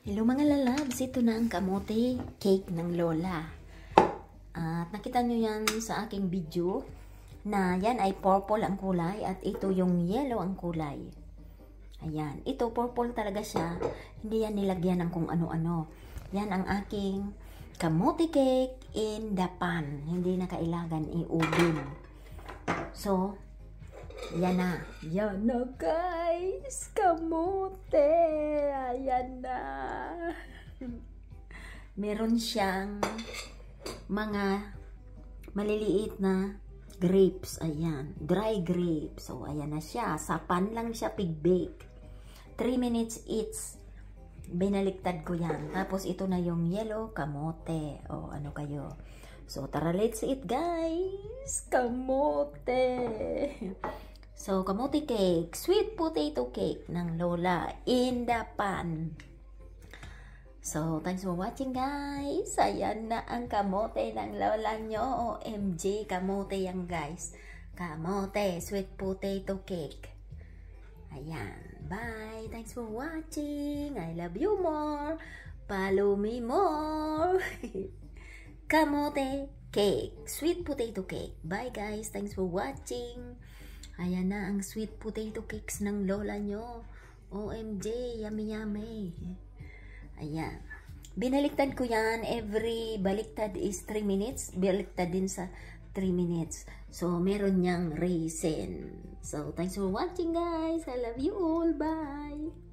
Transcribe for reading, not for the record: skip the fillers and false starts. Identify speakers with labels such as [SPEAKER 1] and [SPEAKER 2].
[SPEAKER 1] Hello mga lalabs, ito na ang kamote cake ng Lola. At nakita nyo yan sa aking video na yan ay purple ang kulay at ito yung yellow ang kulay. Ayan, ito purple talaga siya, hindi yan nilagyan ng kung ano-ano. Yan ang aking kamote cake in the pan, hindi na kailangan i-oven. So, yan na. Yan na guys. Kamote. Ayan na. Meron siyang mga maliliit na grapes. Ayan. Dry grapes. So, ayan na siya. Sa pan lang siya pig-bake. 3 minutes each. Binaliktad ko yan. Tapos, ito na yung yellow kamote. O, ano kayo? So, tara, let's eat guys. Kamote. So, kamote cake, sweet potato cake ng Lola in the pan. So, thanks for watching guys. Ayan na ang kamote ng Lola nyo. OMG, kamote yan guys. Kamote, sweet potato cake. Ayan, bye. Thanks for watching. I love you more. Follow me more. Kamote cake, sweet potato cake. Bye guys. Thanks for watching. Ayan na ang sweet potato cakes ng Lola nyo. OMG, yummy yummy. Ayan. Binaliktad ko yan. Every baliktad is 3 minutes. Baliktad din sa 3 minutes. So, meron niyang raisin. So, thanks for watching guys. I love you all. Bye.